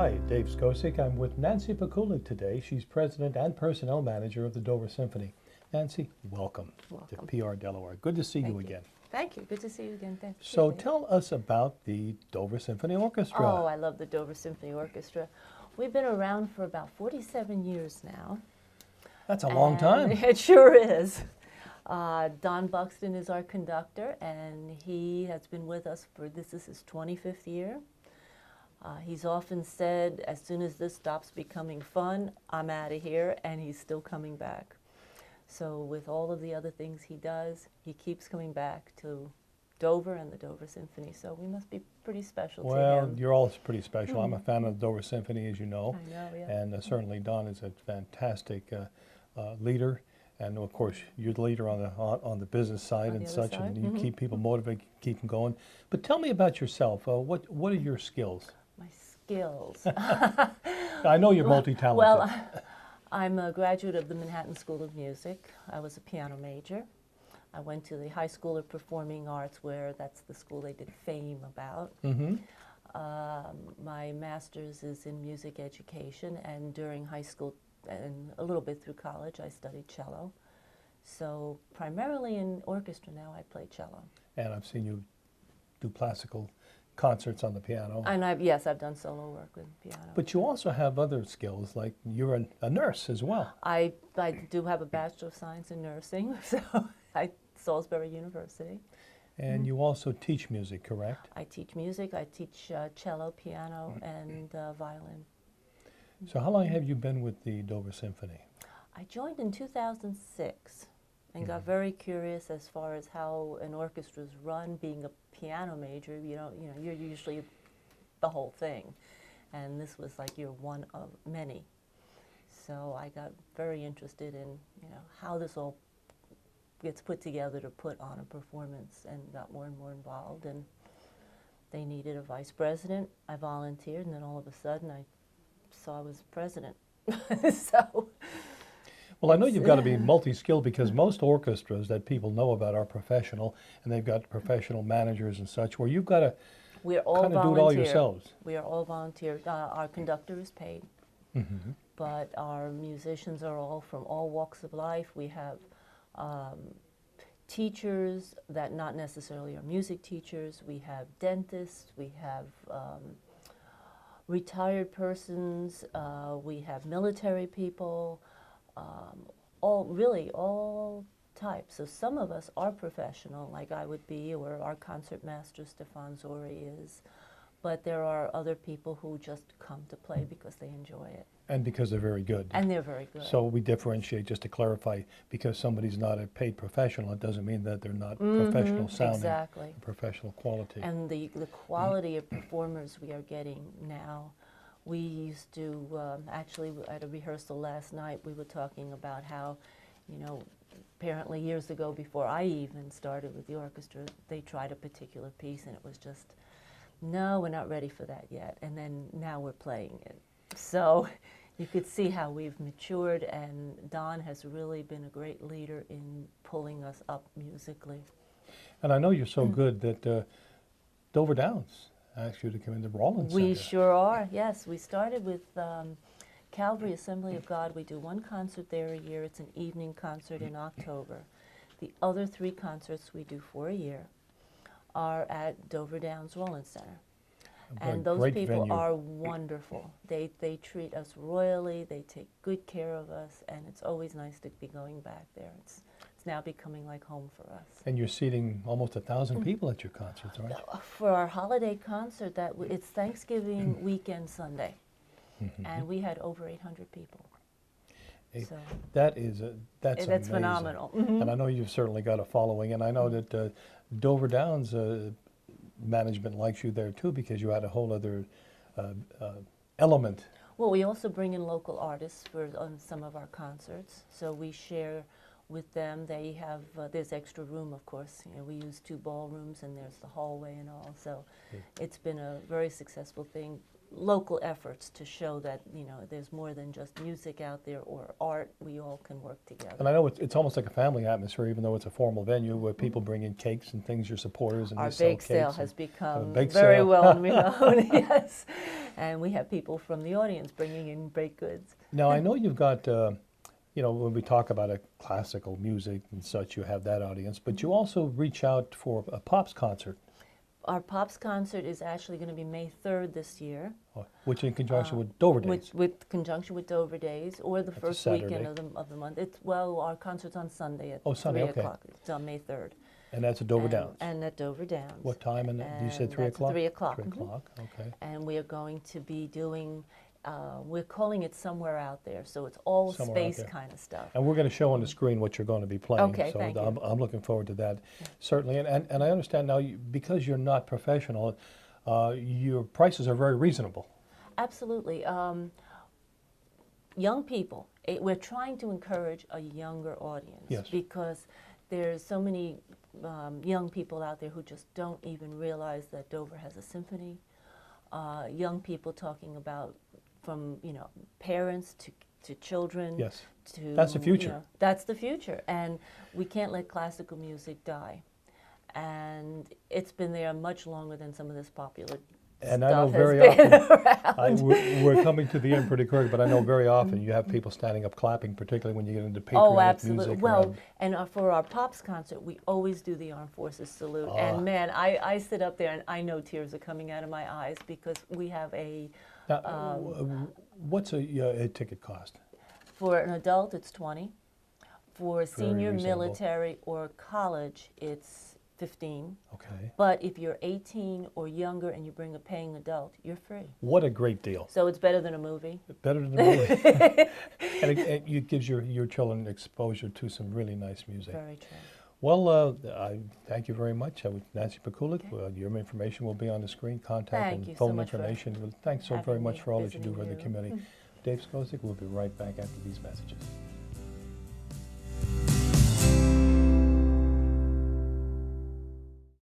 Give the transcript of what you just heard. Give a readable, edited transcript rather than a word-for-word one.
Hi, Dave Skosik. I'm with Nancy Pikulik today. She's president and personnel manager of the Dover Symphony. Nancy, welcome to PR Delaware. Good to see you again. Thank you. Good to see you again. Thank you. So tell us about the Dover Symphony Orchestra. Oh, I love the Dover Symphony Orchestra. We've been around for about 47 years now. That's a long time. It sure is. Don Buxton is our conductor, and he has been with us for this is his 25th year. He's often said, as soon as this stops becoming fun, I'm out of here, and he's still coming back. So with all of the other things he does, he keeps coming back to Dover and the Dover Symphony. So we must be pretty special to him. Well, you're all pretty special. I'm a fan of the Dover Symphony, as you know. I know, yeah. And certainly Don is a fantastic leader. And of course, you're the leader on the business side and such, and you keep people motivated, keep them going. But tell me about yourself. What are your skills? My skills. I know you're multi-talented. Well, I'm a graduate of the Manhattan School of Music. I was a piano major. I went to the High School of Performing Arts, where that's the school they did Fame about. My master's is in music education, and during high school and a little bit through college, I studied cello. So primarily in orchestra now, I play cello. And I've seen you do classical concerts on the piano. And yes, I've done solo work with piano. But you also have other skills, like you're a nurse as well. I do have a Bachelor of Science in Nursing, so at Salisbury University. And you also teach music, correct? I teach music. I teach cello, piano, and violin. So how long have you been with the Dover Symphony? I joined in 2006 and got very curious as far as how an orchestra is run. Being a piano major, you're usually the whole thing, and this was like you're one of many. So I got very interested in how this all gets put together to put on a performance, and got more and more involved. And they needed a vice president. I volunteered, and then all of a sudden I saw I was president. So. Well, I know you've got to be multi-skilled, because most orchestras that people know about are professional, and they've got professional managers and such, where you've got to kind of do it all yourselves. We are all volunteer. Our conductor is paid, but our musicians are all from all walks of life. We have teachers that not necessarily are music teachers. We have dentists. We have retired persons. We have military people. All types. So some of us are professional, like I would be, or our concert master Stefan Zori is, but there are other people who just come to play because they enjoy it. And because they're very good. And they're very good. So we differentiate, just to clarify, because somebody's not a paid professional, it doesn't mean that they're not professional sounding. Exactly. Professional quality. And the quality of performers we are getting now. We used to, actually at a rehearsal last night, we were talking about how, apparently years ago, before I even started with the orchestra, they tried a particular piece and it was just, no, we're not ready for that yet. And then now we're playing it. So you could see how we've matured, and Don has really been a great leader in pulling us up musically. And I know you're so good that Dover Downs asked you to come into Rollins We Center. sure are, yes. We started with Calvary Assembly of God. We do one concert there a year. It's an evening concert in October. The other 3 concerts we do for a year are at Dover Downs Rollins Center. And those people are wonderful. They treat us royally. They take good care of us, and it's always nice to be going back there. It's now becoming like home for us. And you're seating almost 1,000 people at your concerts, aren't you? For our holiday concert, it's Thanksgiving weekend Sunday, and we had over 800 people. So that's amazing. Phenomenal. And I know you've certainly got a following, and I know that Dover Downs management likes you there too, because you had a whole other element. Well, we also bring in local artists on some of our concerts, so we share with them. They have, there's extra room, of course. We use 2 ballrooms, and there's the hallway and all, so it's been a very successful thing. local efforts to show that, you know, there's more than just music out there or art. We all can work together. And I know it's almost like a family atmosphere, even though it's a formal venue where people bring in cakes and things, your supporters, and Our they sell bake sale cakes has become bake very sale. well known, yes. And we have people from the audience bringing in baked goods. Now, I know you've got, you know, when we talk about a classical music and such, you have that audience, but you also reach out for a Pops concert, Our Pops concert is actually going to be May 3rd this year. which in conjunction with Dover Days. With conjunction with Dover Days, or the That's a first weekend Saturday. of the month. It's, well, our concert's on Sunday at Sunday, 3 okay. o'clock. It's on May 3rd. And that's at Dover and, Downs. And at Dover Downs. What time? And you said And 3 that's o'clock? 3 o'clock. 3 o'clock, okay. And we are going to be doing, we're calling it Somewhere Out There, so it's all Somewhere Out space There. kind of stuff. And we're going to show on the screen what you're going to be playing. Okay, so thank you. I'm looking forward to that, certainly. And I understand now, because you're not professional, your prices are very reasonable. Absolutely. Young people, we're trying to encourage a younger audience. Yes. Because there's so many young people out there who just don't even realize that Dover has a symphony. Young people talking about, from, you know, parents to children. Yes. To, That's the future. you know, that's the future, and we can't let classical music die. And it's been there much longer than some of this popular And stuff I know has very been often, around. we're coming to the end pretty quick, but I know very often you have people standing up clapping, particularly when you get into patriotic Oh, absolutely. music. Well, and for our Pops concert, we always do the Armed Forces salute. And man, I sit up there and I know tears are coming out of my eyes because we have a... Now, what's a ticket cost? For an adult, it's 20. For senior reasonable. military or college, it's 15. Okay. But if you're 18 or younger and you bring a paying adult, you're free. What a great deal. So it's better than a movie. Better than a movie. And it gives your children exposure to some really nice music. Very true. Well, I thank you very much. Nancy Pikulik, your information will be on the screen, contact Thank and you so phone much for information. Thanks so very having much me, for all that you do visiting for the you. community. Dave Skozik will be right back after these messages.